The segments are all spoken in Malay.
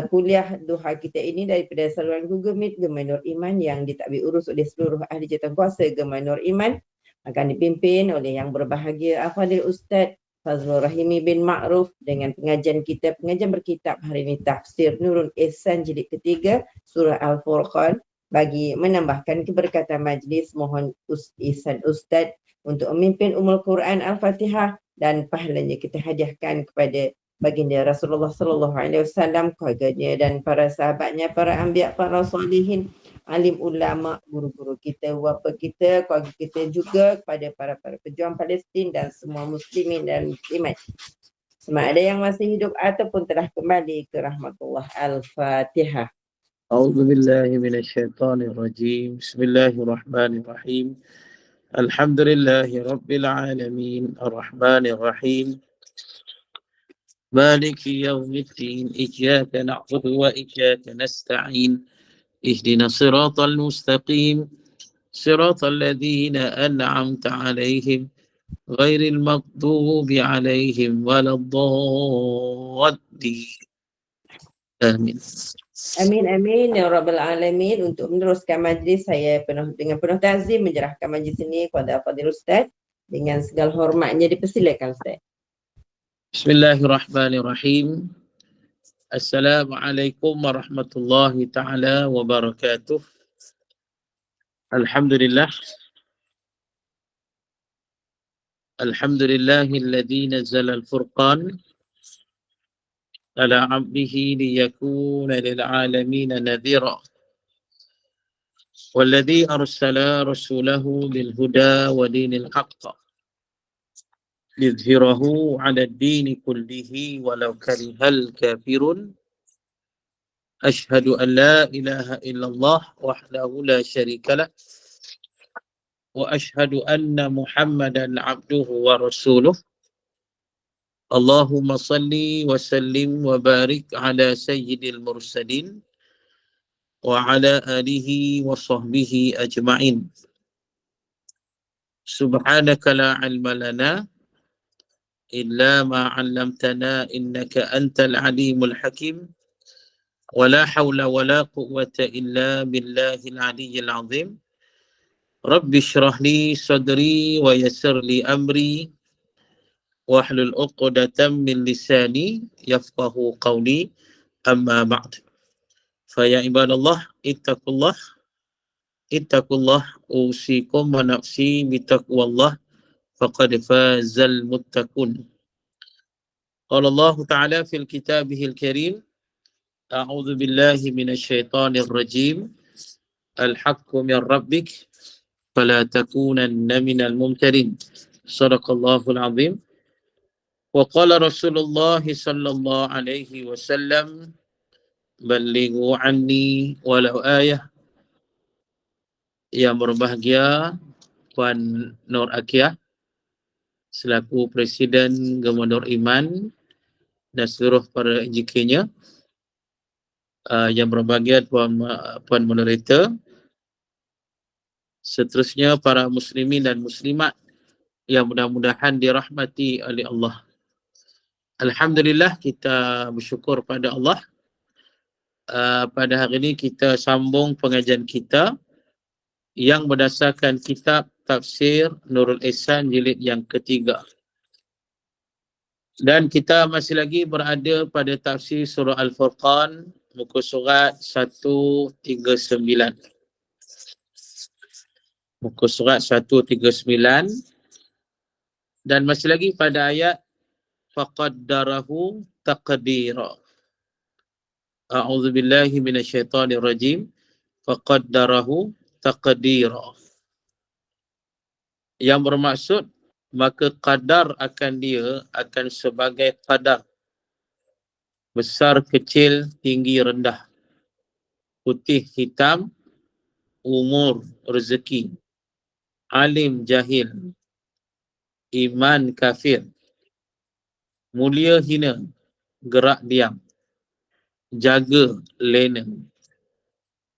kuliah duha kita ini daripada saluran Google Meet Gemah Nur Iman yang ditadbir urus oleh seluruh ahli jawatankuasa Gemah Nur Iman, akan dipimpin oleh yang berbahagia Al-Fadhil Ustaz Fazlur Rahimi bin Ma'ruf dengan pengajian berkitab hari ini tafsir Nurul Ihsan jilid ketiga surah Al-Furqan. Bagi menambahkan keberkatan majlis, mohon Ihsan Ustaz untuk memimpin Ummul Quran Al-Fatihah dan pahalanya kita hadiahkan kepada baginda Rasulullah sallallahu alaihi wasallam, keluarganya dan para sahabatnya, para anbiya, para solihin, alim ulama, guru-guru kita, wapa kita, keluarga kita juga, kepada para pejuang Palestin dan semua muslimin dan muslimat. Sama ada yang masih hidup ataupun telah kembali ke rahmatullah. Al-Fatihah. أعوذ بالله من الشيطان الرجيم بسم الله الرحمن الرحيم الحمد لله رب العالمين الرحمن الرحيم مالك يوم الدين إياك نعبد وإياك نستعين اهدنا الصراط المستقيم صراط الذين أنعمت عليهم غير المغضوب عليهم ولا الضالين آمين. Amin ya rabbal alamin. Untuk meneruskan majlis, saya dengan penuh ta'zim menyerahkan majlis ini kepada Al-Fadhil Ustaz dengan segala hormatnya. Dipersilakan Ustaz. Bismillahirrahmanirrahim. Assalamualaikum warahmatullahi ta'ala wabarakatuh. Alhamdulillah. Alhamdulillahilladzi nazzala al-furqan ala 'abdihi liyakuna lil 'alamin nadhira. Walladzi arsala rasulahu bil huda wa dinil haqq liyudhhirahu 'ala ad-dini kullihi walau karihal kafirun. Ashhadu an la ilaha illallah wahdahu la syarika lah wa ashhadu anna Muhammadan 'abduhu wa rasuluh. Allahumma salli wa sallim wa barik ala sayyidil mursalin wa ala alihi wa sahbihi ajma'in. Subhanaka la ilma lana illa ma 'allamtana innaka antal alimul hakim. Wa la hawla wa la quwwata illa billahil aliyyil azim. Rabbi shrah li sadri wa yassir li amri wahlul 'uqdatam min lisani yafqahu qawli, amma ba'd. Fa ya ibadallah ittaqullah usikum wa nafsi bitaqwallah faqad fazal muttaqun. Qala Allah Ta'ala fil kitabihil karim, a'udzu billahi minasyaitonir rajim, al-haqqu min rabbik fala takunanna minal mumtarin. Shadaqallahul azim. Wa qala Rasulullah sallallahu alaihi wasallam, ballighu anni walau ayah. Yang berbahagia Puan Nur Akiyah selaku Presiden Gemah Nur Iman dan seluruh para EJK-nya, yang berbahagia Puan Moderator, seterusnya para muslimin dan muslimat yang mudah-mudahan dirahmati oleh Allah. Alhamdulillah, kita bersyukur pada Allah. Pada hari ini kita sambung pengajian kita yang berdasarkan kitab tafsir Nurul Ihsan jilid yang ketiga. Dan kita masih lagi berada pada tafsir surah Al-Furqan, muka surat 139. Muka surat 139. Dan masih lagi pada ayat faqaddarahu taqdira. A'udzu billahi minasyaitonir rajim. Faqaddarahu taqdira. Yang bermaksud, maka qadar akan dia akan sebagai qadar. Besar, kecil, tinggi, rendah. Putih, hitam, umur, rezeki. Alim, jahil. Iman, kafir. Mulia, hina. Gerak, diam. Jaga, lena.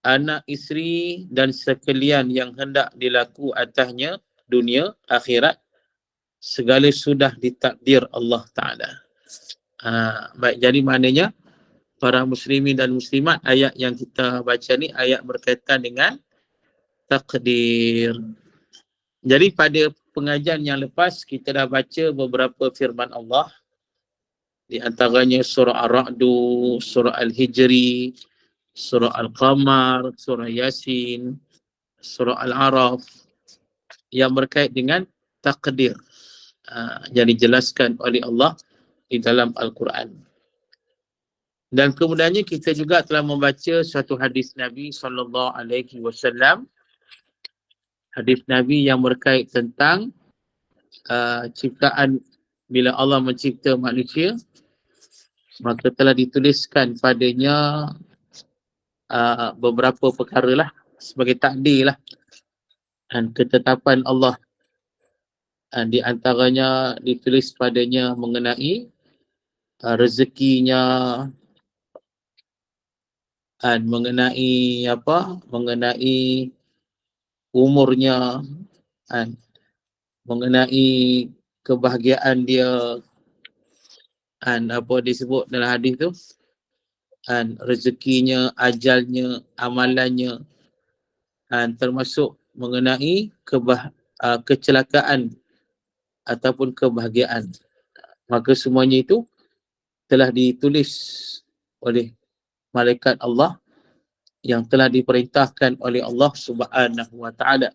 Anak, isteri dan sekalian yang hendak dilaku atasnya, dunia, akhirat, segala sudah ditakdir Allah Ta'ala. Baik, jadi maknanya para muslimin dan muslimat, ayat yang kita baca ni ayat berkaitan dengan takdir. Jadi pada pengajian yang lepas kita dah baca beberapa firman Allah, di antaranya surah Ar-Ra'du, surah Al-Hijri, surah Al-Qamar, surah Yasin, surah Al-Araf yang berkait dengan takdir yang dijelaskan oleh Allah di dalam Al-Quran. Dan kemudiannya kita juga telah membaca satu hadis Nabi SAW, hadis Nabi yang berkait tentang ciptaan. Bila Allah mencipta manusia, maka telah dituliskan padanya beberapa perkara lah, sebagai takdir lah dan ketetapan Allah. Di antaranya ditulis padanya mengenai rezekinya, dan mengenai umurnya, dan mengenai kebahagiaan dia, dan apa disebut dalam hadis tu, dan rezekinya, ajalnya, amalannya, dan termasuk mengenai kecelakaan ataupun kebahagiaan. Maka semuanya itu telah ditulis oleh malaikat Allah yang telah diperintahkan oleh Allah Subhanahu wa taala.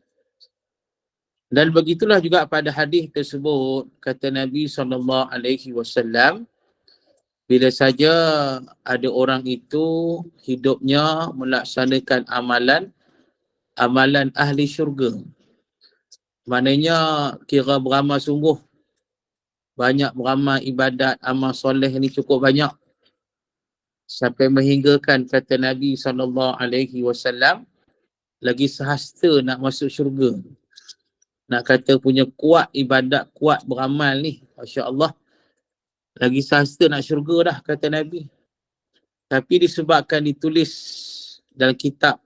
Dan begitulah juga pada hadis tersebut, kata Nabi SAW, bila saja ada orang itu hidupnya melaksanakan amalan ahli syurga, maknanya kira beramal sungguh, banyak beramal ibadat, amal soleh ni cukup banyak, sampai menghinggakan kata Nabi SAW lagi sehasta nak masuk syurga. Nak kata punya kuat ibadat, kuat beramal ni, Masya Allah, lagi sehasta nak syurga dah, kata Nabi. Tapi disebabkan ditulis dalam kitab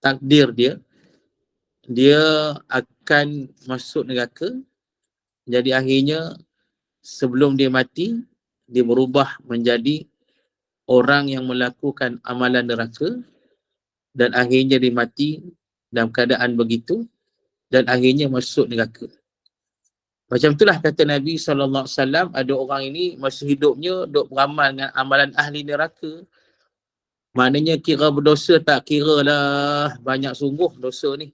takdir dia akan masuk neraka. Jadi akhirnya sebelum dia mati, dia berubah menjadi orang yang melakukan amalan neraka, dan akhirnya dia mati dalam keadaan begitu, dan akhirnya masuk neraka. Macam itulah kata Nabi SAW, ada orang ini masa hidupnya duk beramal dengan amalan ahli neraka. Maknanya kira berdosa tak kira lah, banyak sungguh dosa ni.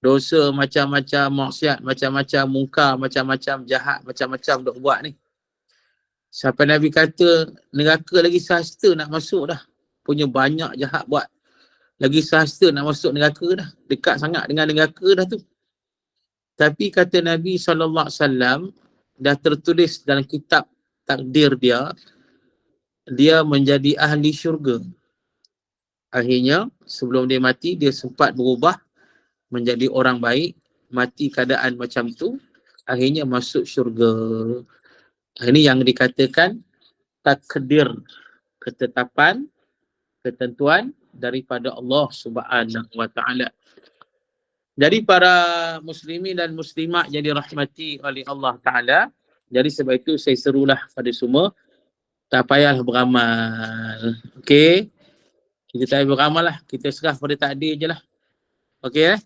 Dosa macam-macam, maksiat macam-macam, mungkar macam-macam, jahat macam-macam duk buat ni. Sampai Nabi kata neraka lagi sahasta nak masuk dah. Punya banyak jahat buat. Lagi sahasta nak masuk neraka dah. Dekat sangat dengan neraka dah tu. Tapi kata Nabi SAW, dah tertulis dalam kitab takdir dia menjadi ahli syurga. Akhirnya sebelum dia mati, dia sempat berubah menjadi orang baik. Mati keadaan macam tu, akhirnya masuk syurga. Ini yang dikatakan takdir, ketetapan, ketentuan daripada Allah Subhanahu wa taala. Jadi para muslimin dan muslimat yang dirahmati oleh Allah taala, jadi sebab itu saya serulah pada semua, tak payahlah beramal. Okey? Kita tak payah beramal lah, kita serah pada takdir je lah. Okey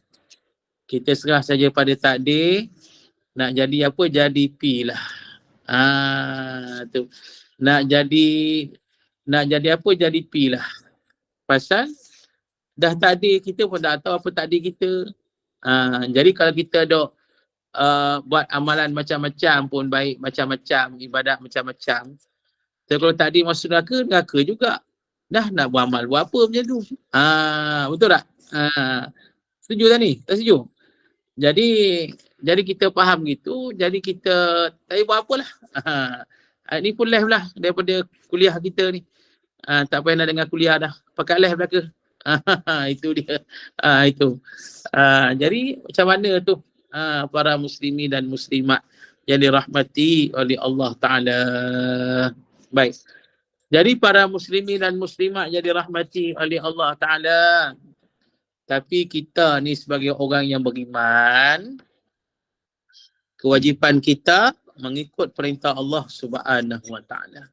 kita serah saja pada takdir. Nak jadi apa, jadi pi lah. Tu. Nak jadi apa, jadi pi lah. Pasal dah takdir kita pun tak tahu apa takdir kita. Jadi kalau kita dok buat amalan macam-macam pun baik, macam-macam ibadat macam-macam, so, kalau takdir masuk neraka juga. Dah nak beramal buat apa macam tu? Betul tak? Setuju tak ni? Tak setuju? Jadi kita faham gitu, jadi kita tak payah buat apalah. Ni pun live lah daripada kuliah kita ni. Tak payah nak dengar kuliah dah. Pakai live belaka. Itu dia. Itu. Jadi macam mana tu para muslimin dan muslimat yang dirahmati oleh Allah Ta'ala. Baik. Jadi para muslimin dan muslimat yang dirahmati oleh Allah Ta'ala, tapi kita ni sebagai orang yang beriman, kewajipan kita mengikut perintah Allah Subhanahu wa taala.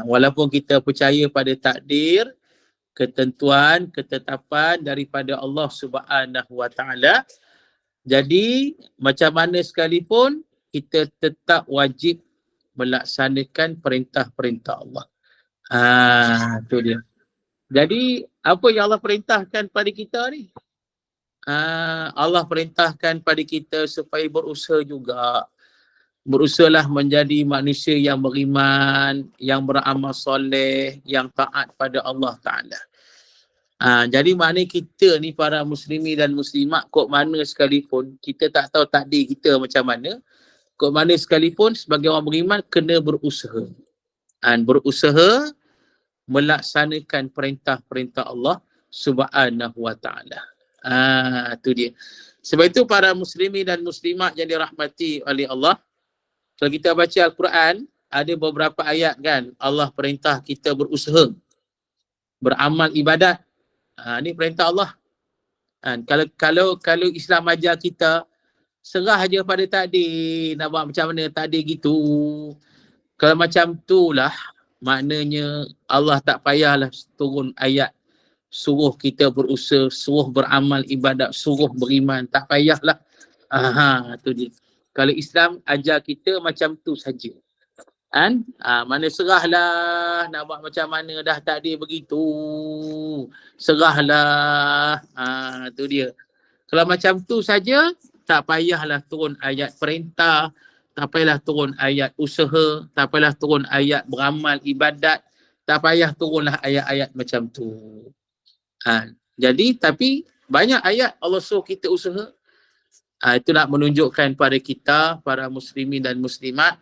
Walaupun kita percaya pada takdir, ketentuan, ketetapan daripada Allah Subhanahu Wa Taala, jadi macam mana sekalipun kita tetap wajib melaksanakan perintah-perintah Allah. Tu dia. Jadi apa yang Allah perintahkan pada kita ni? Allah perintahkan pada kita supaya berusaha juga. Berusahalah menjadi manusia yang beriman, yang beramal soleh, yang taat pada Allah Ta'ala. Jadi maknanya kita ni para muslimi dan muslimat, kok mana sekalipun, kita tak tahu takdir kita macam mana, kok mana sekalipun sebagai orang beriman kena berusaha. Berusaha melaksanakan perintah-perintah Allah Subhanahu Wa Taala. Tu dia. Sebab itu para muslimi dan muslimat yang dirahmati oleh Allah, kalau kita baca Al-Quran, ada beberapa ayat kan, Allah perintah kita berusaha, beramal ibadat. Ni perintah Allah. Kalau Islam ajar kita, serah aja pada takdir, nak buat macam mana takdir gitu. Kalau macam tu lah, maknanya Allah tak payahlah turun ayat suruh kita berusaha, suruh beramal ibadat, suruh beriman. Tak payahlah. Tu dia. Kalau Islam ajar kita macam tu saja. Mana serahlah nak buat macam mana, dah takdir begitu. Serahlah. Tu dia. Kalau macam tu saja, tak payahlah turun ayat perintah, tak payahlah turun ayat usaha, tak payahlah turun ayat beramal ibadat, tak payah turunlah ayat-ayat macam tu. Jadi tapi banyak ayat Allah suruh kita usaha. Itu nak menunjukkan pada kita, para muslimin dan muslimat,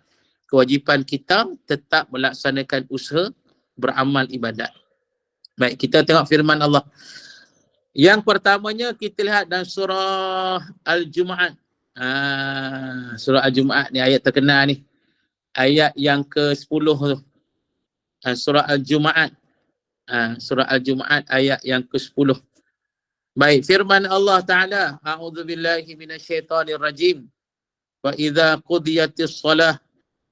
kewajipan kita tetap melaksanakan usaha beramal ibadat. Baik, kita tengok firman Allah. Yang pertamanya kita lihat dalam surah Al-Jumu'ah. Surah Al-Jumu'ah ni ayat terkenal ni. Ayat yang ke-10 tu. Surah Al-Jumu'ah. Surah Al-Jumu'ah ayat yang ke-10. Baik, firman Allah Ta'ala, a'udzubillahi minasyaitanir rajim. Wa idza qudiyatis shalah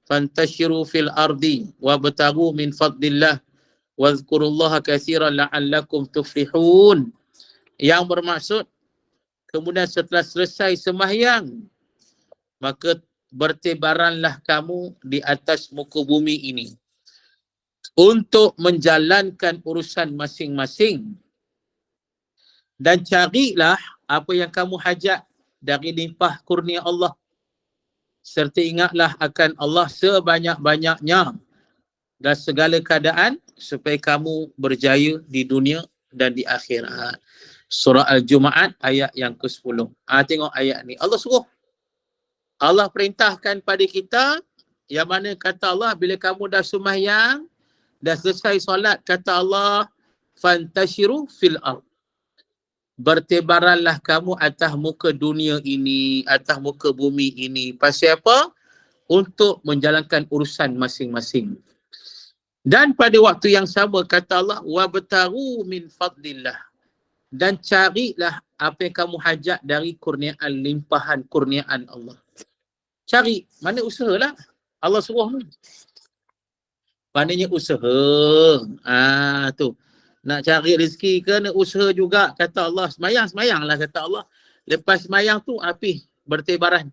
fantashiru fil ardi wabtaghu min fadlillah wadhkurullaha katsiran la'allakum tuflihun. Yang bermaksud, kemudian setelah selesai sembahyang, maka bertebaranlah kamu di atas muka bumi ini untuk menjalankan urusan masing-masing, dan carilah apa yang kamu hajat dari limpah kurnia Allah, serta ingatlah akan Allah sebanyak-banyaknya dan segala keadaan supaya kamu berjaya di dunia dan di akhirat. Surah Al-Jumu'ah ayat yang ke-10. Tengok ayat ni. Allah suruh. Allah perintahkan pada kita, yang mana kata Allah, bila kamu dah sembahyang, dah selesai solat, kata Allah, fantashiru fil ard. Bertebaranlah kamu atas muka dunia ini, atas muka bumi ini. Pasal apa? Untuk menjalankan urusan masing-masing. Dan pada waktu yang sama kata Allah, wabtaghu min fadlillah. Dan carilah apa yang kamu hajat dari kurniaan, limpahan kurniaan Allah. Cari, mana usahalah. Allah suruh ni. Maknanya usaha. Tu. Nak cari rezeki ke, nak usaha juga. Kata Allah, semayang lah kata Allah. Lepas semayang tu, api bertebaran.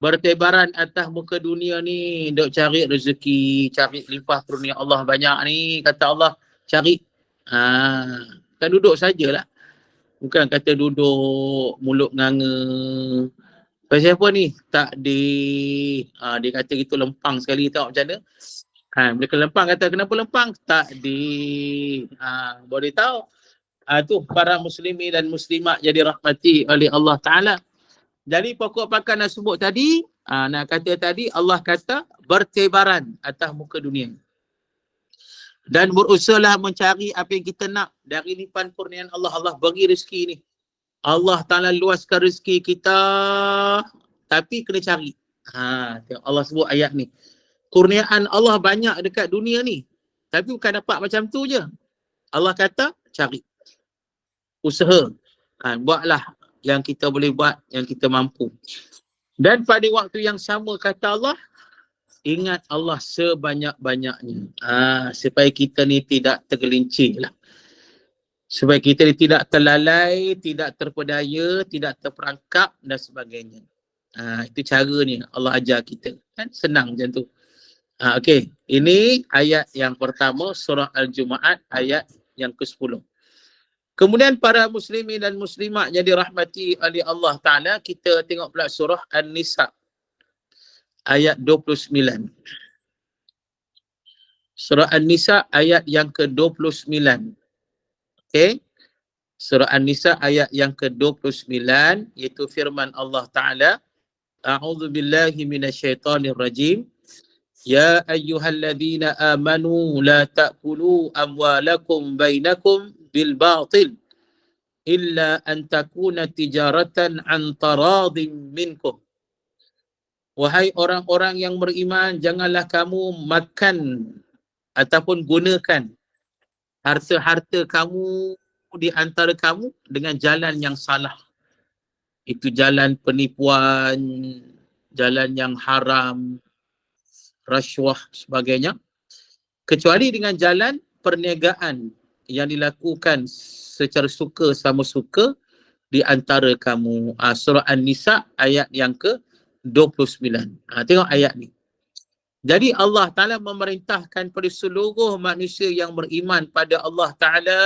Bertebaran atas muka dunia ni. Duk cari rezeki, cari limpah kurnia Allah banyak ni. Kata Allah, cari. Kan duduk sajalah. Bukan kata duduk mulut nganga. Pasal apa ni? Takdir. Dia kata gitu lempang sekali, tahu macam mana? Mereka lempang, kata kenapa lempang? Takdir. Boleh tahu. Tu para muslimi dan muslimat jadi rahmati oleh Allah Ta'ala. Jadi pokok pakan nak sebut tadi, nak kata tadi, Allah kata bertebaran atas muka dunia. Dan berusahalah mencari apa yang kita nak dari limpahan kurniaan Allah. Allah bagi rezeki ni. Allah Ta'ala luaskan rezeki kita, tapi kena cari. Allah sebut ayat ni. Kurniaan Allah banyak dekat dunia ni. Tapi bukan dapat macam tu je. Allah kata, cari. Usaha. Buatlah yang kita boleh buat, yang kita mampu. Dan pada waktu yang sama kata Allah, ingat Allah sebanyak-banyaknya. Supaya kita ni tidak tergelincir lah. Supaya kita ni tidak terlalai, tidak terpedaya, tidak terperangkap dan sebagainya. Itu cara ni Allah ajar kita. Kan senang macam tu. Okey, ini ayat yang pertama surah Al-Jumaat ayat yang ke-10. Kemudian para muslimin dan muslimat yang dirahmati oleh Allah Ta'ala, kita tengok pula surah An-Nisa ayat 29. Surah An-Nisa ayat yang ke-29. Okey. Surah An-Nisa ayat yang ke-29 iaitu firman Allah Ta'ala, A'udzu billahi minasyaitonir rajim. Ya ayyuhalladzina amanu la ta'kulu amwalakum bainakum bil batil illa an takuna tijaratan an taradin minkum. Wahai orang-orang yang beriman, janganlah kamu makan ataupun gunakan harta-harta kamu di antara kamu dengan jalan yang salah. Itu jalan penipuan, jalan yang haram, rasuah sebagainya. Kecuali dengan jalan perniagaan yang dilakukan secara suka sama suka di antara kamu. Surah An-Nisa ayat yang ke-29. Tengok ayat ni. Jadi Allah Ta'ala memerintahkan pada seluruh manusia yang beriman pada Allah Ta'ala,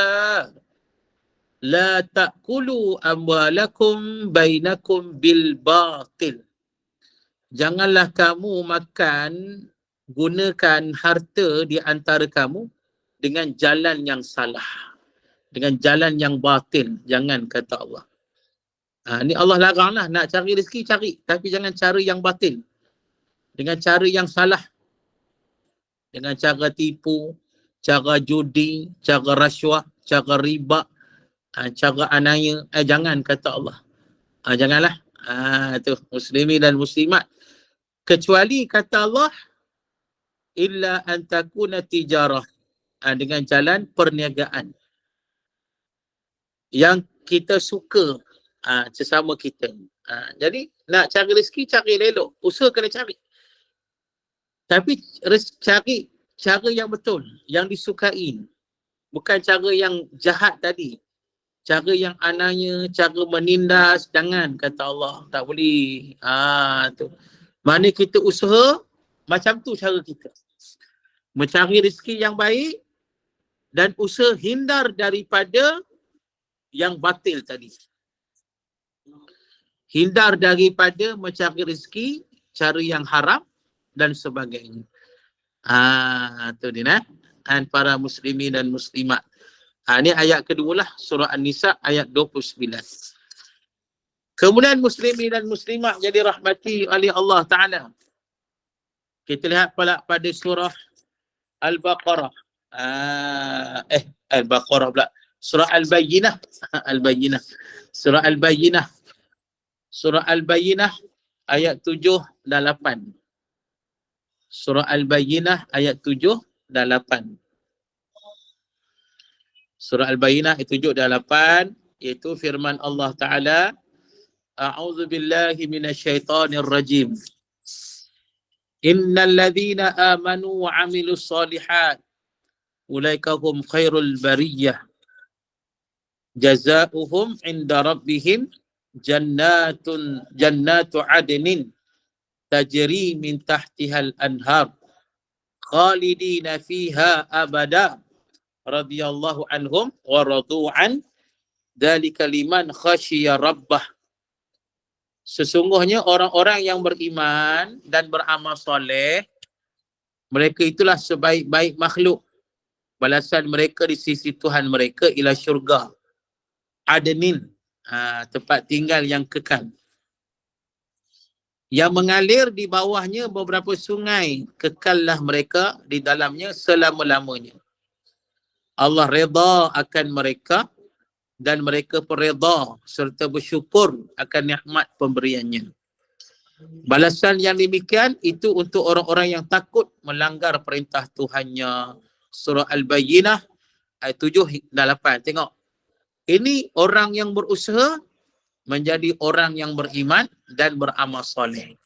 la ta'kulu amwalakum bainakum bil batil. Janganlah kamu makan, gunakan harta di antara kamu dengan jalan yang salah, dengan jalan yang batil. Jangan, kata Allah. Ni Allah laranglah, nak cari rezeki cari, tapi jangan cara yang batil, dengan cara yang salah, dengan cara tipu, cara judi, cara rasuah, cara riba, cara anaya. Jangan, kata Allah. Janganlah. Tu muslimin dan muslimat. Kecuali, kata Allah, illa an takuna tijarah, dengan jalan perniagaan yang kita suka sesama kita. Jadi nak cari rezeki, cari elok, usaha kena cari, tapi cari cara yang betul, yang disukai, bukan cara yang jahat tadi, cara yang ananya, cara menindas. Jangan, kata Allah, tak boleh. Tu mana kita usaha macam tu cara kita mencari rezeki yang baik dan usaha hindar daripada yang batil tadi. Hindar daripada mencari rezeki cara yang haram dan sebagainya. Tu dia, dan para muslimin dan muslimat. Ini ayat kedua lah, surah An-Nisa ayat 29. Kemudian muslimin dan muslimat jadi rahmati oleh Allah Ta'ala. Kita lihat pula pada surah Al-Baqarah. Al-Baqarah pula. Surah Al-Bayyinah. Al-Bayyinah. Surah Al-Bayyinah. Surah Al-Bayyinah ayat 7 dan 8. Surah Al-Bayyinah ayat 7 dan 8. Surah Al-Bayyinah ayat 7 dan 8 iaitu firman Allah Ta'ala, A'udzu billahi minasyaitonir rajim. Innal ladzina amanu wa 'amilus shalihat ulaika hum khairul bariyah. Jazaohum 'inda rabbihim jannatu 'adnin tajri min tahtihal anhar khalidina fiha abada radhiyallahu anhum wa radu an dzalika liman khasyiya rabbah. Sesungguhnya orang-orang yang beriman dan beramal soleh, mereka itulah sebaik-baik makhluk. Balasan mereka di sisi Tuhan mereka ialah syurga. Adnin, tempat tinggal yang kekal. Yang mengalir di bawahnya beberapa sungai, kekallah mereka di dalamnya selama-lamanya. Allah redha akan mereka dan mereka pun redha serta bersyukur akan nikmat pemberiannya. Balasan yang demikian itu untuk orang-orang yang takut melanggar perintah Tuhannya. Surah Al-Bayyinah ayat 7 dan 8. Tengok. Ini orang yang berusaha menjadi orang yang beriman dan beramal soleh.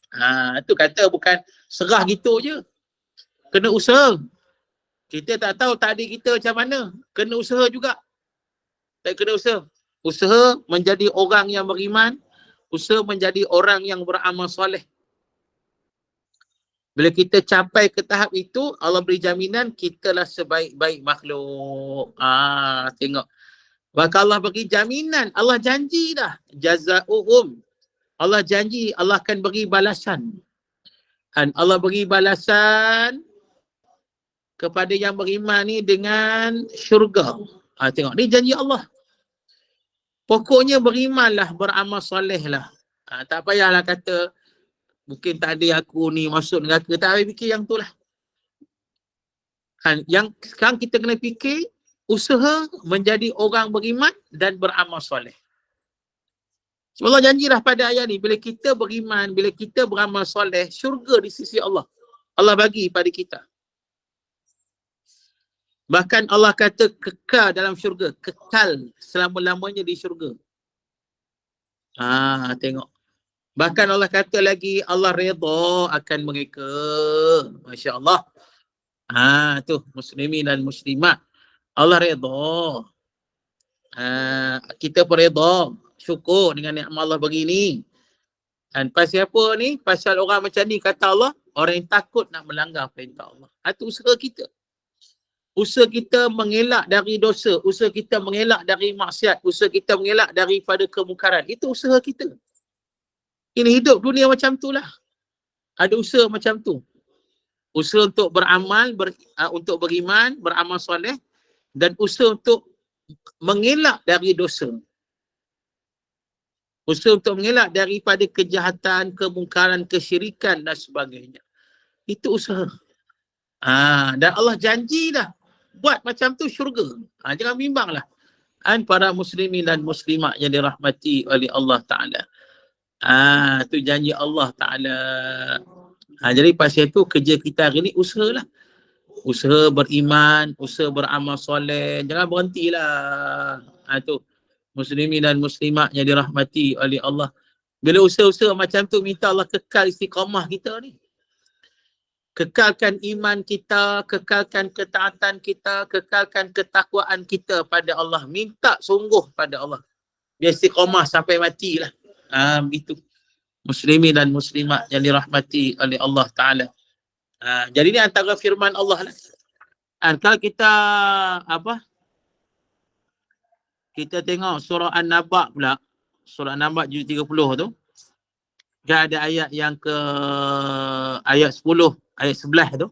Tu kata bukan serah gitu je. Kena usaha. Kita tak tahu takdir kita macam mana. Kena usaha juga. Tak kena usaha. Usaha menjadi orang yang beriman. Usaha menjadi orang yang beramal soleh. Bila kita capai ke tahap itu, Allah beri jaminan kitalah sebaik-baik makhluk. Tengok. Maka Allah bagi jaminan. Allah janji dah. Jaza'uhum. Allah janji Allah akan beri balasan. Dan Allah beri balasan kepada yang beriman ni dengan syurga. Tengok. Ni janji Allah. Pokoknya berimanlah, beramal soleh lah. Tak payahlah kata mungkin tak ada aku ni masuk neraka. Tak payah fikir yang tu lah. Yang sekarang kita kena fikir usaha menjadi orang beriman dan beramal soleh. So Allah janjilah pada ayat ni, bila kita beriman, bila kita beramal soleh, syurga di sisi Allah. Allah bagi pada kita. Bahkan Allah kata kekal dalam syurga. Kekal selama-lamanya di syurga. Tengok. Bahkan Allah kata lagi, Allah redha akan mereka. Masya Allah. Tu muslimin dan muslimat. Allah redha. Kita pun redha. Syukur dengan nikmat Allah bagi ni. Dan pasal apa ni? Pasal orang macam ni kata Allah, orang yang takut nak melanggar perintah Allah. Itu usaha kita. Usaha kita mengelak dari dosa. Usaha kita mengelak dari maksiat. Usaha kita mengelak daripada kemungkaran. Itu usaha kita. Ini hidup dunia macam tu lah. Ada usaha macam tu. Usaha untuk beramal, untuk beriman, beramal soleh. Dan usaha untuk mengelak dari dosa. Usaha untuk mengelak daripada kejahatan, kemungkaran, kesyirikan dan sebagainya. Itu usaha. Dan Allah janji dah. Buat macam tu syurga. Jangan bimbanglah. Para muslimin dan muslimat yang dirahmati oleh Allah Ta'ala. Tu janji Allah Ta'ala. Jadi pasal itu kerja kita hari ni usahalah. Usaha beriman, usaha beramal soleh. Jangan berhentilah. Tu muslimin dan muslimat yang dirahmati oleh Allah. Bila usaha-usaha macam tu, minta Allah kekal istiqamah kita ni. Kekalkan iman kita, kekalkan ketaatan kita, kekalkan ketakwaan kita pada Allah. Minta sungguh pada Allah. Dia istiqamah sampai matilah. Begitu. Muslimin dan muslimat yang dirahmati oleh Allah Ta'ala. Jadi ni antara firman Allah lah. Kalau kita kita tengok surah An-Naba pula. Surah An-Naba juz 30 tu. Kan ada ayat yang ke ayat 10, ayat 11 tu.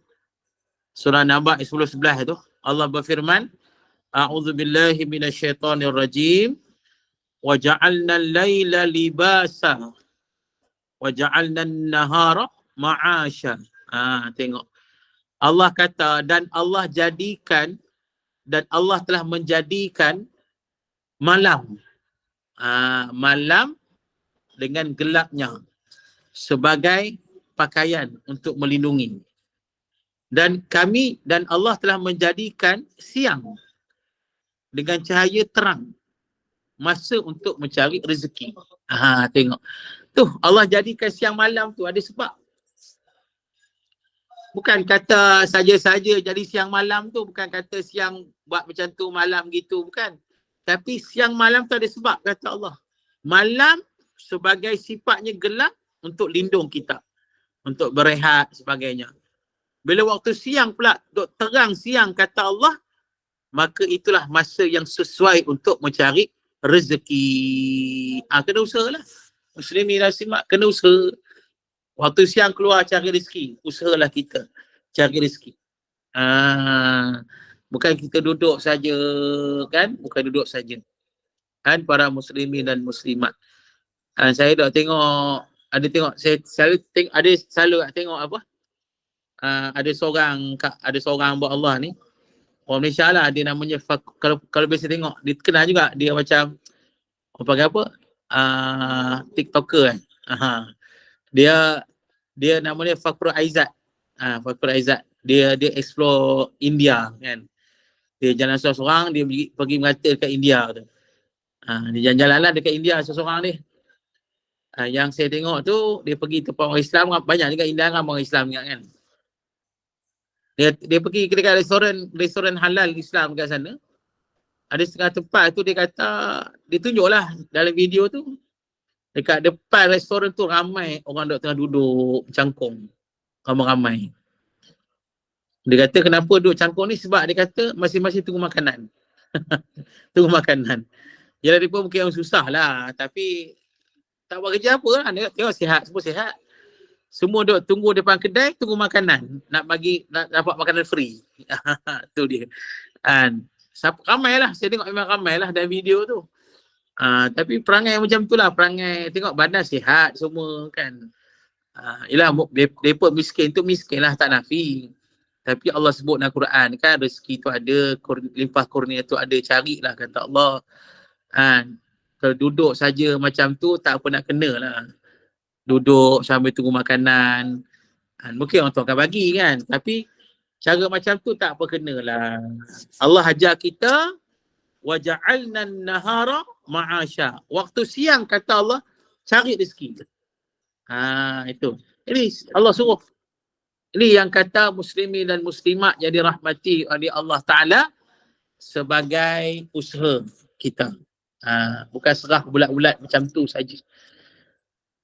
Surah An-Naba ayat 10, 11 tu. Allah berfirman, A'udzubillahi minasyaitonirrajim. Wa ja'alna al-laila libasa. Wa ja'alna an-nahara ma'asha. Tengok. Allah kata, dan Allah jadikan, dan Allah telah menjadikan malam. Malam dengan gelapnya sebagai pakaian untuk melindungi. Dan Allah telah menjadikan siang dengan cahaya terang, masa untuk mencari rezeki. Tengok. Tu Allah jadikan siang malam tu ada sebab. Bukan kata saja-saja jadi siang malam tu, bukan kata siang buat macam tu, malam gitu, bukan. Tapi siang malam tu ada sebab, kata Allah. Malam sebagai sifatnya gelap untuk lindung kita. Untuk berehat sebagainya. Bila waktu siang pula, duk terang siang, kata Allah, maka itulah masa yang sesuai untuk mencari rezeki. Kena usaha lah. Muslimin dan muslimat kena usaha. Waktu siang keluar cari rezeki, usahalah kita cari rezeki. Bukan kita duduk saja, kan? Bukan duduk saja. Kan para muslimin dan muslimat. Saya dah tengok, saya selalu tengok apa? Ada seorang hamba Allah ni. Orang Malaysia lah, dia namanya kalau biasa tengok, dia kenal juga, dia macam apa? TikToker kan. Dia namanya Fakrul Aizat. Fakrul Aizat. Dia explore India kan. Dia jalan seorang-seorang, dia pergi merata dekat India tu. Dia jalan-jalan lah dekat India seorang-seorang ni. Yang saya tengok tu, dia pergi tempat orang Islam, banyak juga Indian orang Islam juga kan. Dia pergi dekat restoran halal Islam kat sana. Ada setengah tempat tu dia kata, dia tunjuklah dalam video tu, dekat depan restoran tu ramai orang tengah duduk cangkung. Ramai-ramai. Dia kata kenapa duduk cangkung ni, sebab dia kata masing-masing tunggu makanan. Tunggu makanan. Yalah dia pun mungkin orang susah lah, tapi tak buat kerja apa lah. Tengok sihat, semua sihat. Semua duduk tunggu depan kedai, tunggu makanan. Nak dapat makanan free. Tu dia. Ramai lah, saya tengok memang ramai lah dalam video tu. Tapi perangai macam tu lah, perangai tengok badan sihat semua kan. Yelah, mereka miskin tu miskin lah, tak nafi. Tapi Allah sebut dalam Quran kan, rezeki tu ada, limpah kurnia tu ada, carilah kata Allah. Kalau duduk saja macam tu tak apa nak kena lah. Duduk sambil tunggu makanan. Mungkin orang tu akan bagi kan. Tapi cara macam tu tak apa kena lah. Allah ajar kita, وَجَعَلْنَا النَّهَارَ مَعَاشًا. Waktu siang kata Allah, cari rezeki. Itu. Ini Allah suruh. Ini yang kata muslimin dan muslimat yang dirahmati oleh Allah Ta'ala sebagai usaha kita. Bukan serah bulat-bulat macam tu saja.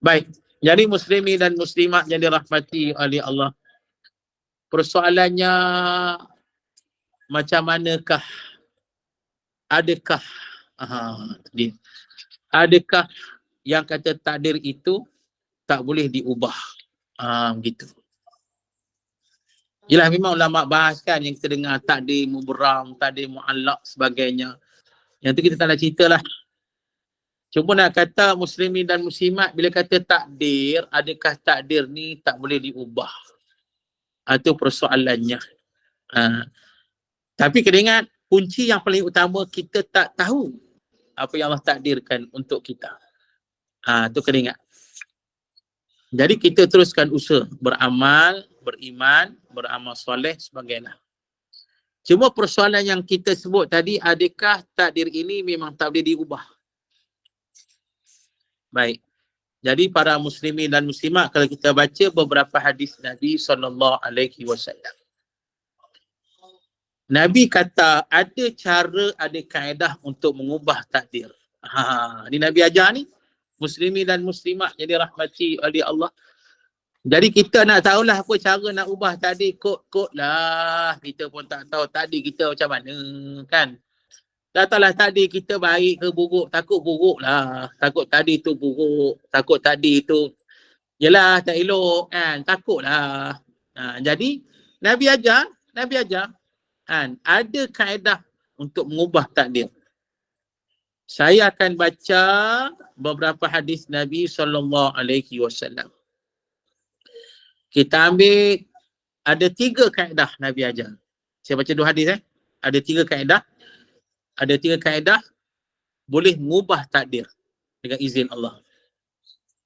Baik. Jadi muslimin dan muslimat yang dirahmati oleh Allah. Persoalannya, macam manakah? Adakah adakah yang kata takdir itu tak boleh diubah? Begitu. Yelah, memang ulama bahas kan, yang kita dengar takdir muberram, takdir mu'allaq sebagainya. Yang tu kita tak nak cerita lah. Cuma nak kata muslimin dan muslimat bila kata takdir, adakah takdir ni tak boleh diubah? Itu persoalannya. Tapi kena ingat, kunci yang paling utama, kita tak tahu apa yang Allah takdirkan untuk kita. Itu kena ingat. Jadi kita teruskan usaha, beramal, beriman, beramal soleh sebagainya. Cuma persoalan yang kita sebut tadi, adakah takdir ini memang tak boleh diubah? Baik. Jadi para muslimin dan muslimat, kalau kita baca beberapa hadis Nabi SAW, Nabi kata ada cara, ada kaedah untuk mengubah takdir. Ini Nabi ajar ni, muslimin dan muslimat yang dirahmati oleh Allah. Jadi kita nak tahulah apa cara nak ubah takdir, kod lah. Kita pun tak tahu takdir kita macam mana kan. Tak tahulah takdir kita baik ke buruk, takut buruk lah. Takut takdir tu buruk, takut takdir tu yelah tak elok kan, takut lah. Jadi Nabi ajar kan, ada kaedah untuk mengubah takdir. Saya akan baca beberapa hadis Nabi SAW. Kita ambil, ada 3 kaedah Nabi ajar. Saya baca 2 hadis Ada 3 kaedah. Ada 3 kaedah boleh mengubah takdir dengan izin Allah.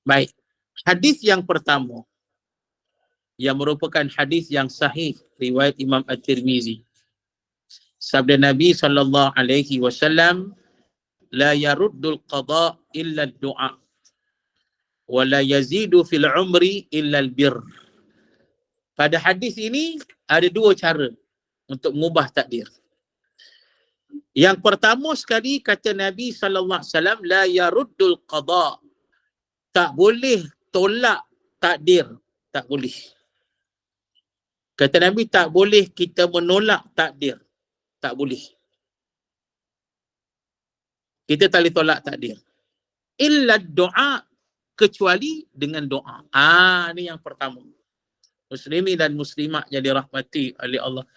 Baik. Hadis yang pertama, yang merupakan hadis yang sahih, riwayat Imam At-Tirmizi. Sabda Nabi SAW, la yaruddul qada illa ad-du'a wa la yazidu fil umri illa al-birr. Pada hadis ini ada 2 cara untuk mengubah takdir. Yang pertama sekali kata Nabi SAW, la yaruddul qada. Tak boleh tolak takdir. Tak boleh. Kata Nabi, tak boleh kita menolak takdir. Tak boleh. Kita tak boleh tolak takdir. Illa doa, kecuali dengan doa. Ini yang pertama. Muslimin dan muslimat yang dirahmati oleh Allah.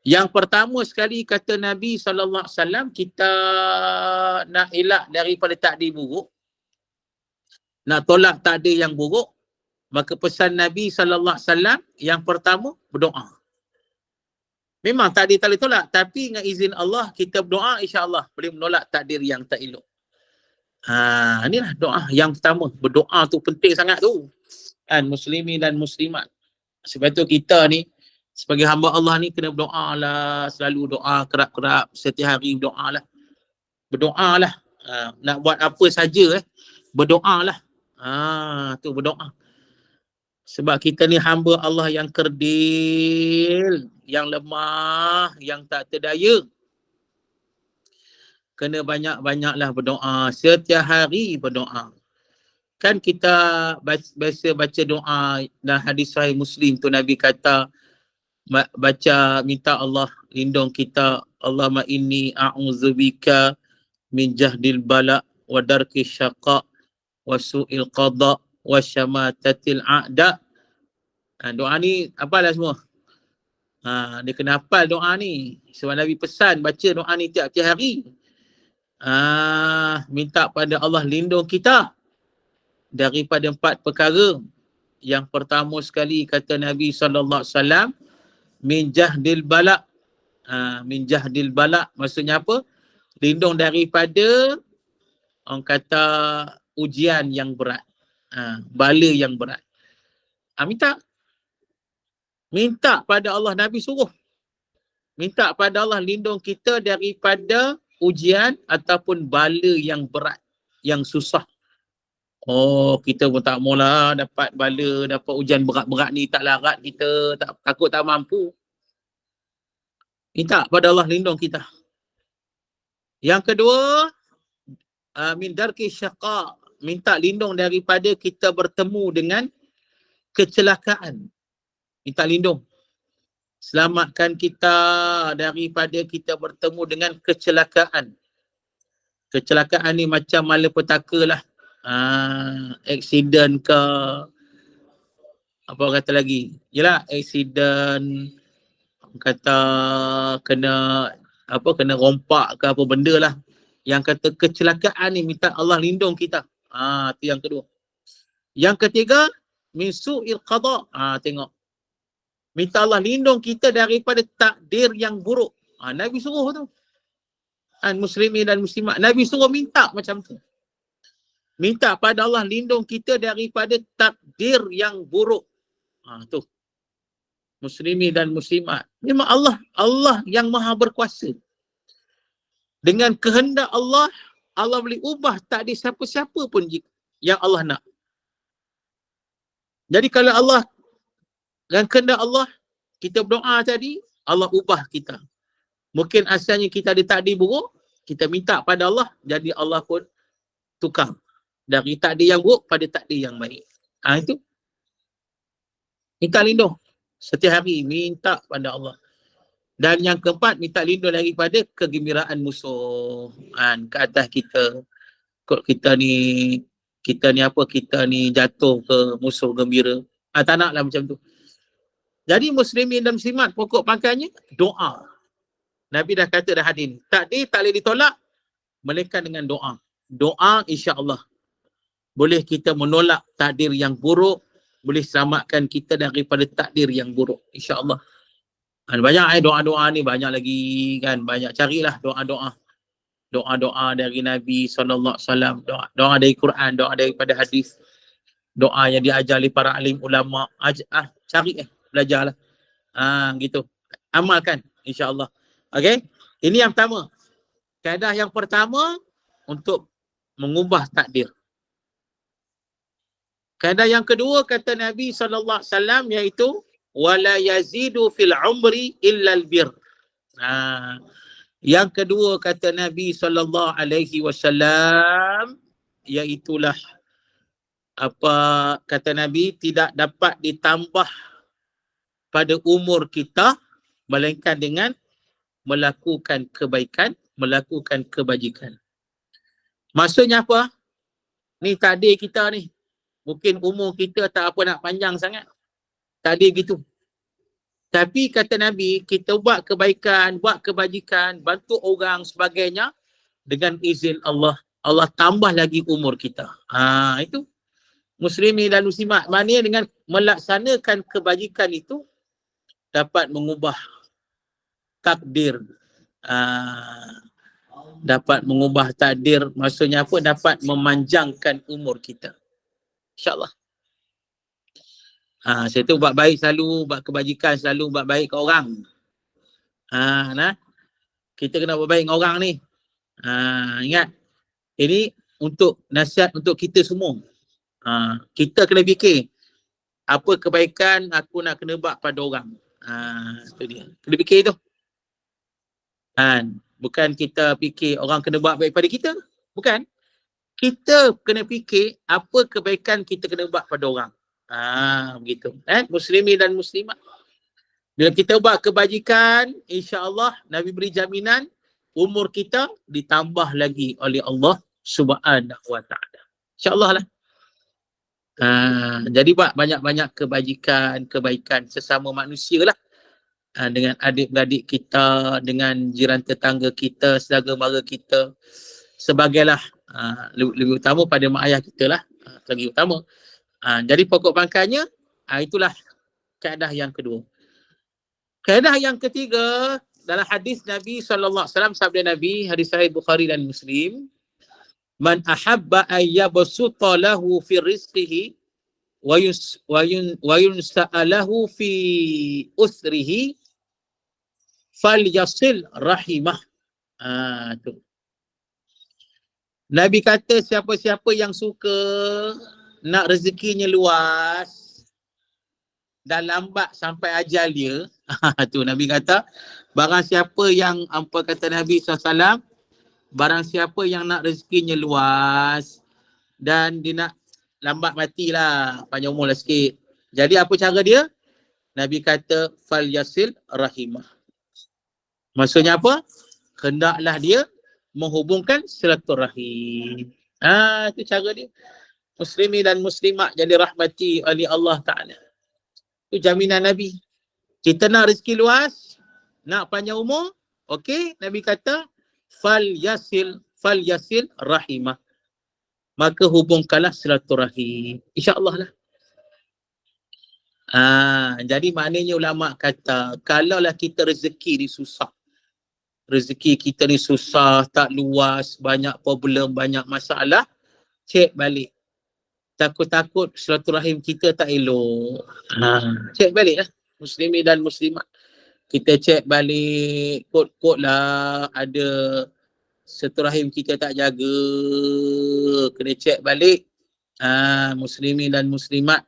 Yang pertama sekali kata Nabi SAW, kita nak elak daripada takdir buruk, nak tolak takdir yang buruk, maka pesan Nabi SAW yang pertama, berdoa. Memang takdir tak boleh tolak, tapi dengan izin Allah kita berdoa, insya-Allah boleh menolak takdir yang tak elok. Inilah doa yang pertama. Berdoa tu penting sangat tu. Kan, muslimin dan muslimat. Sebab tu kita ni sebagai hamba Allah ni kena berdoa lah, selalu doa kerap-kerap, setiap hari berdoa lah. Berdoa lah. Nak buat apa saja berdoa lah. Tu berdoa. Sebab kita ni hamba Allah yang kerdil, yang lemah, yang tak terdaya. Kena banyak-banyaklah berdoa. Setiap hari berdoa. Kan kita biasa baca doa dalam hadis sahih Muslim tu, Nabi kata baca minta Allah lindung kita. Allahumma inni a'udzubika min jahdil bala wa darki syaqa wa su'il qada wa syamatatil a'da. Doa ni apalah semua. Dia kena hafal doa ni. Sebab Nabi pesan baca doa ni tiap-tiap hari. Minta pada Allah lindung kita daripada 4 perkara. Yang pertama sekali kata Nabi SAW, min jahdil bala. Min jahdil bala maksudnya apa? Lindung daripada orang kata ujian yang berat. Bala yang berat. Minta pada Allah. Nabi suruh minta pada Allah lindung kita daripada ujian ataupun bala yang berat, yang susah. Kita pun tak maulah dapat bala, dapat ujian berat-berat ni, tak larat kita, takut tak mampu. Minta pada Allah lindung kita. Yang kedua, min darki syaqa, minta lindung daripada kita bertemu dengan kecelakaan. Minta lindung. Selamatkan kita daripada kita bertemu dengan kecelakaan. Kecelakaan ni macam malapetaka lah. Aksiden ke, apa kata lagi? Yelah, aksiden, kata kena rompak ke apa benda lah. Yang kata kecelakaan ni minta Allah lindung kita. Tu yang kedua. Yang ketiga, min su'il qada. Tengok. Minta Allah lindung kita daripada takdir yang buruk. Nabi suruh tu. Muslimin dan muslimat. Nabi suruh minta macam tu. Minta pada Allah lindung kita daripada takdir yang buruk. Tu. Muslimin dan muslimat. Memang Allah yang maha berkuasa. Dengan kehendak Allah, Allah boleh ubah takdir siapa-siapa pun yang Allah nak. Jadi kalau Allah dan kehendak Allah, kita berdoa tadi, Allah ubah kita. Mungkin asalnya kita ada takdir buruk, kita minta pada Allah, jadi Allah pun tukar. Dari takdir yang buruk pada takdir yang baik. Itu. Minta lindung. Setiap hari minta pada Allah. Dan yang keempat, minta lindung daripada kegembiraan musuh ke atas kita. Kok kita ni jatuh ke musuh gembira. Tak naklah macam tu. Jadi muslimin dan muslimat, pokok pangkalnya doa. Nabi dah kata dah hadis ni. Takdir tak boleh ditolak melainkan dengan doa. Doa insya-Allah boleh kita menolak takdir yang buruk, boleh selamatkan kita daripada takdir yang buruk insya-Allah. Banyak doa-doa ni, banyak lagi kan, banyak carilah doa-doa. Doa-doa dari Nabi SAW, doa dari Quran, doa daripada hadis, doa yang diajar oleh para alim ulama. Cari belajarlah. Gitu. Amalkan insya-Allah. Okey? Ini yang pertama. Kaedah yang pertama untuk mengubah takdir. Kaedah yang kedua kata Nabi SAW iaitu wala yazidu fil umri illa albir. Yang kedua kata Nabi SAW iaitulah apa kata Nabi, tidak dapat ditambah pada umur kita melainkan dengan melakukan kebaikan, melakukan kebajikan. Maksudnya apa? Ni takdir kita ni. Mungkin umur kita tak apa nak panjang sangat. Takdir gitu. Tapi kata Nabi, kita buat kebaikan, buat kebajikan, bantu orang sebagainya dengan izin Allah. Allah tambah lagi umur kita. Itu. Muslimin dan muslimat. Maknanya dengan melaksanakan kebajikan itu dapat mengubah takdir. Dapat mengubah takdir. Maksudnya apa? Dapat memanjangkan umur kita. InsyaAllah. Saya tu buat baik selalu, buat kebajikan selalu, buat baik ke orang. Kita kena buat baik dengan orang ni. Ingat, ini untuk nasihat untuk kita semua. Kita kena fikir apa kebaikan aku nak kena buat pada orang. Itu dia. Kena fikir tu. Bukan kita fikir orang kena buat baik pada kita. Bukan. Kita kena fikir apa kebaikan kita kena buat pada orang. Begitu. Muslimin dan muslimat. Bila kita buat kebajikan, insya-Allah Nabi beri jaminan umur kita ditambah lagi oleh Allah Subhanahu wa taala. Insya-Allah lah. Jadi buat banyak-banyak kebajikan, kebaikan sesama manusia lah. Dengan adik-beradik kita, dengan jiran tetangga kita, saudara mara kita. Sebagailah. Lebih utama pada mak ayah kita lah. Lagi utama. Jadi pokok pangkalnya, itulah kaedah yang kedua. Kaedah yang ketiga, dalam hadis Nabi SAW, sabda Nabi, hadis sahih Bukhari dan Muslim, man ahabba ayyabsuta lahu fi rizqihi wa yunsa'alahu fi usrihi falyasil rahimah. Tu. Nabi kata siapa-siapa yang suka nak rezekinya luas dan lambat sampai ajal dia, tu Nabi kata, barang siapa yang, apa kata Nabi SAW, barang siapa yang nak rezekinya luas dan dia nak lambat matilah, panjang umur lah sikit. Jadi apa cara dia? Nabi kata fal yasil rahimah. Maksudnya apa? Hendaklah dia menghubungkan silaturahim. Itu cara dia. Muslimin dan muslimat jadi rahmati oleh Allah Ta'ala. Itu jaminan Nabi. Kita nak rezeki luas, nak panjang umur, okey, Nabi kata fal yasil rahimah. Maka hubungkanlah silaturahim. InsyaAllah lah. Jadi maknanya ulama kata, kalaulah kita rezeki ni susah, rezeki kita ni susah, tak luas, banyak problem, banyak masalah, cek balik. Takut-takut silaturahim kita tak elok. Cek balik lah. Muslimin dan muslimat. Kita cek balik, kot-kot lah ada silaturahim kita tak jaga. Kena cek balik. Muslimin dan muslimat.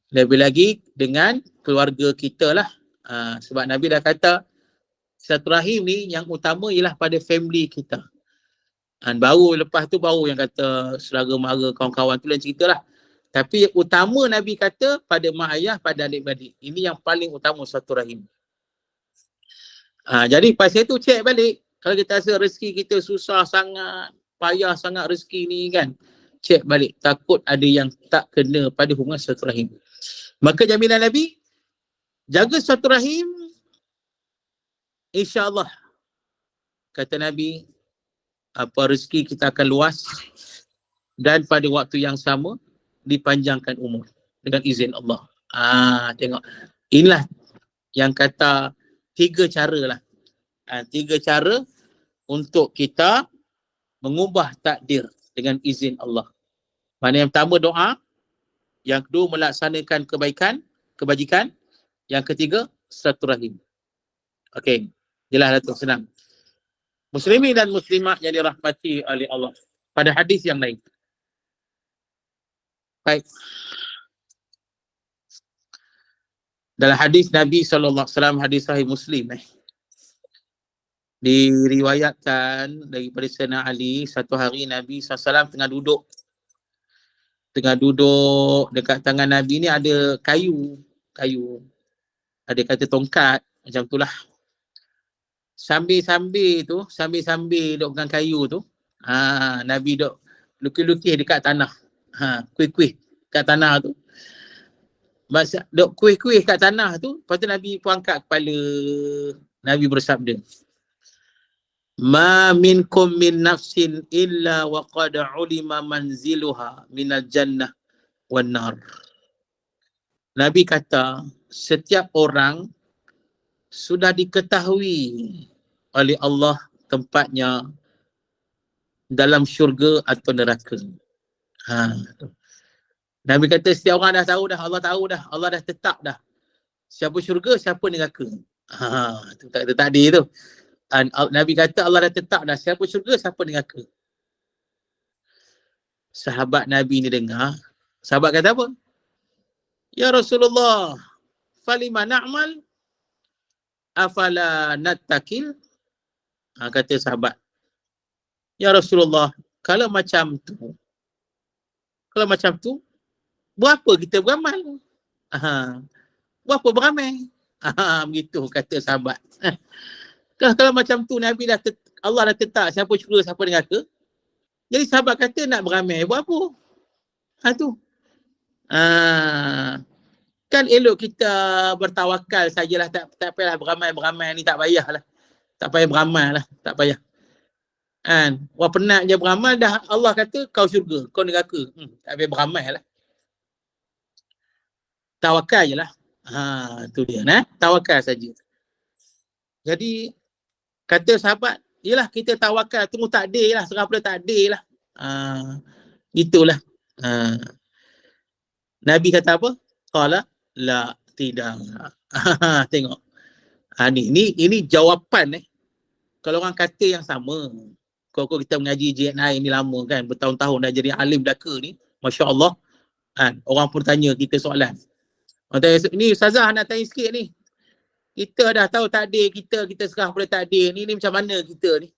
Lebih lagi dengan keluarga kita lah. Sebab Nabi dah kata, silaturahim ni yang utama ialah pada family kita. Baru lepas tu baru yang kata saudara mara, kawan-kawan tu lain cerita lah. Tapi yang utama Nabi kata pada mak ayah, pada adik-beradik. Ini yang paling utama silaturahim. Jadi pasal tu cek balik. Kalau kita rasa rezeki kita susah sangat, payah sangat rezeki ni kan, cek balik. Takut ada yang tak kena pada hubungan silaturahim. Maka jaminan Nabi, jaga silaturahim, insya-Allah, kata Nabi, rezeki kita akan luas dan pada waktu yang sama dipanjangkan umur dengan izin Allah. Tengok. Inilah yang kata 3 cara lah. 3 cara untuk kita mengubah takdir dengan izin Allah. Mana yang pertama doa, yang kedua melaksanakan kebaikan, kebajikan, yang ketiga silaturahim. Okey, jelas tu, senang. Muslimin dan muslimat yang dirahmati oleh Allah. Pada hadis yang lain. Baik. Dalam hadis Nabi SAW, hadis sahih Muslim, diriwayatkan daripada Sayyidina Ali, satu hari Nabi SAW tengah duduk dekat tangan Nabi ni ada kayu. Ada kata tongkat, macam itulah. Sambil-sambil duk pegang kayu tu, Nabi duk lukis-lukis dekat tanah. Kuih-kuih kat tanah tu. Masa duk kuih-kuih kat tanah tu, lepas tu Nabi pun angkat kepala. Nabi bersabda, ma minkum min nafsin illa wa qad ulima manziluha minal jannah wan nar. Nabi kata, setiap orang sudah diketahui oleh Allah tempatnya dalam syurga atau neraka. Nabi kata setiap orang dah tahu dah, Allah tahu dah, Allah dah tetap dah siapa syurga, siapa neraka. Tu tak kata tadi tu. Nabi kata Allah dah tetap dah siapa syurga, siapa neraka. Sahabat Nabi ni dengar, Sahabat kata apa? Ya Rasulullah, falima na'mal afala nattakil? Kata sahabat, ya Rasulullah, kalau macam tu, buat apa kita beramal? Buat apa beramai? Begitu kata sahabat. Kalau macam tu Nabi Allah dah tetap siapa syurga, siapa neraka. Jadi sahabat kata nak beramai, buat apa? Tu. Kan elok kita bertawakal sajalah, tak payahlah beramai ni, tak payahlah. Tak payah beramal lah, tak payah. Kan? Orang penat je beramal, dah Allah kata kau syurga, kau neraka. Tak payah beramal lah. Tawakal je lah. Tu dia. Tawakal saja. Jadi, kata sahabat, yelah kita tawakal, tunggu takdir lah, serah pada takdir lah. Itulah. Nabi kata apa? Qala la, tidak. Tengok. Ini jawapan kalau orang kata yang sama. Kalau kita mengaji JNI ni lama kan, bertahun-tahun dah jadi alim Dhaka ni, Masya Allah. Orang pun tanya kita soalan. Orang tanya, ni Ustazah nak tanya sikit ni. Kita dah tahu takdir kita serah pada takdir ni macam mana kita ni.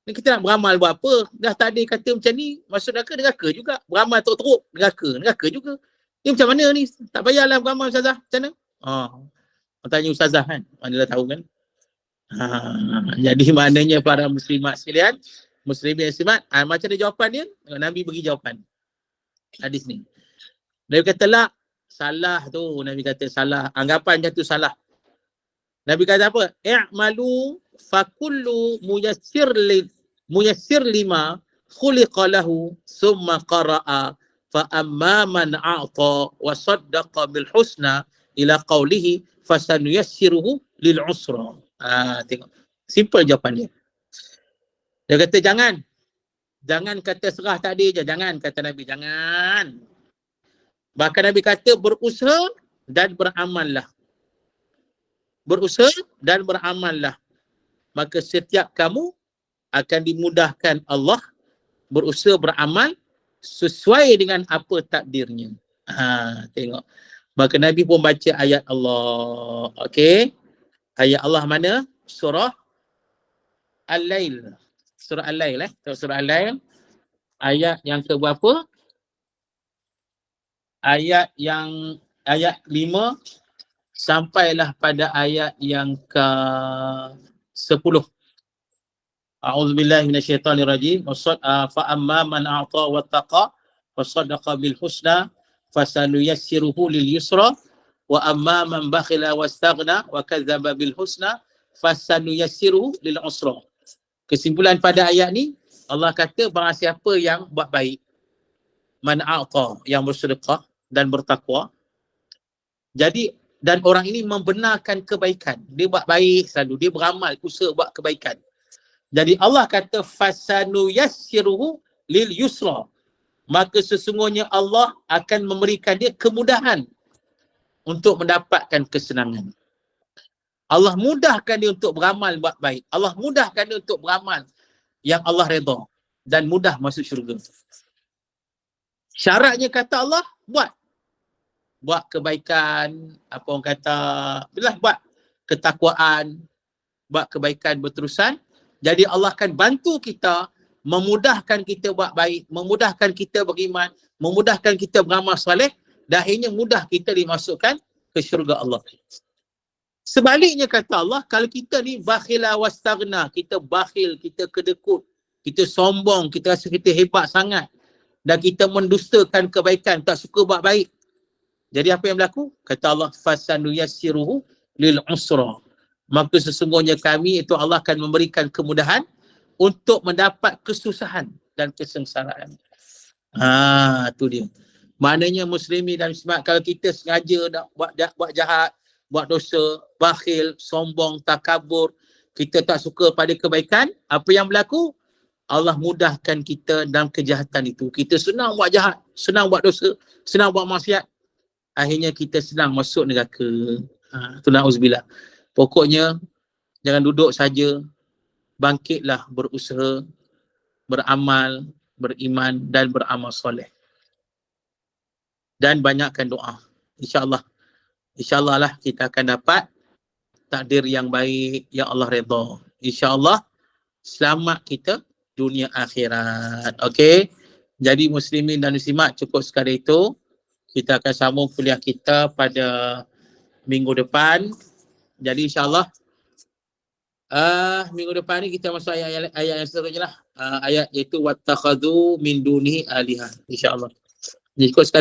Ni kita nak beramal buat apa? Dah takdir kata macam ni, masuk neraka juga. Beramal teruk-teruk, neraka juga. Ni macam mana ni? Tak payahlah beramal Ustazah. Macam mana? Orang tanya Ustazah kan. Mana dah tahu kan. Jadi maknanya para muslimat sekalian, muslimin muslimat, macam ada jawapan dia, Nabi bagi jawapan. Hadis ni. Nabi kata lah, salah tu. Nabi kata salah. Anggapan macam tu salah. Nabi kata apa? I'malu fakullu muyassir lima khuliqa lahu summa qara'a fa amma man a'ta wa saddaqa bil husna ila qawlihi fasanuyassiruhu lil usra. Tengok. Simple jawapan dia. Dia kata jangan kata serah takdir je. Jangan kata Nabi. Jangan. Bahkan Nabi kata berusaha dan beramallah. Berusaha dan beramallah. Maka setiap kamu akan dimudahkan Allah berusaha beramal sesuai dengan apa takdirnya. Tengok. Maka Nabi pun baca ayat Allah. Okey. Ayat Allah mana? Surah Al-Lail. Surah Al-Lail. Surah Al-Lail. Ayat yang ke berapa? Ayat 5 sampailah pada ayat yang ke 10. A'udzubillahi minasyaitonirrajim. Fa amma man a'ta wattaqa wa saddaqa bil husna fasanuyassiruhu lil yusra wa amma man bakhila wastaghna wa kadzdzaba bil husna fasanuyassiruhu lil usra. Kesimpulan pada ayat ni, Allah kata barang siapa yang buat baik, man a'ta, yang bersedekah dan bertakwa. Jadi dan orang ini membenarkan kebaikan. Dia buat baik selalu, dia beramal, usaha buat kebaikan. Jadi Allah kata fasanuyassiruhu lil yusra. Maka sesungguhnya Allah akan memberikan dia kemudahan untuk mendapatkan kesenangan. Allah mudahkan dia untuk beramal buat baik. Allah mudahkan dia untuk beramal yang Allah redha dan mudah masuk syurga. Syaratnya kata Allah, buat kebaikan, apa orang kata, buat ketakwaan, buat kebaikan berterusan. Jadi Allah akan bantu kita, memudahkan kita buat baik, memudahkan kita beriman, memudahkan kita beramal soleh, dan akhirnya mudah kita dimasukkan ke syurga Allah. Sebaliknya kata Allah, kalau kita ni bakhila wastaghna, kita bakhil, kita kedekut, kita sombong, kita rasa kita hebat sangat, dan kita mendustakan kebaikan, tak suka buat baik. Jadi apa yang berlaku? Kata Allah, fasanuyassiruhu lil usra. Maka sesungguhnya kami itu Allah akan memberikan kemudahan untuk mendapat kesusahan dan kesengsaraan. Tu dia. Maknanya muslimin dan muslimat, kalau kita sengaja nak buat jahat, buat dosa, bakhil, sombong, takabur, kita tak suka pada kebaikan, apa yang berlaku? Allah mudahkan kita dalam kejahatan itu. Kita senang buat jahat, senang buat dosa, senang buat maksiat. Akhirnya kita senang masuk neraka. Tu na'uzubillah. Pokoknya jangan duduk saja, bangkitlah berusaha, beramal, beriman dan beramal soleh. dan banyakkan doa. InsyaAllah. InsyaAllah lah kita akan dapat takdir yang baik yang Allah redha. InsyaAllah selamat kita dunia akhirat. Okey. Jadi muslimin dan muslimat, cukup sekali itu. Kita akan sambung kuliah kita pada minggu depan. Jadi insyaAllah minggu depan ni kita masuk ayat yang seterusnya lah. Ayat iaitu wattakhadhu min dunihi alihah. InsyaAllah. Jadi cukup sekali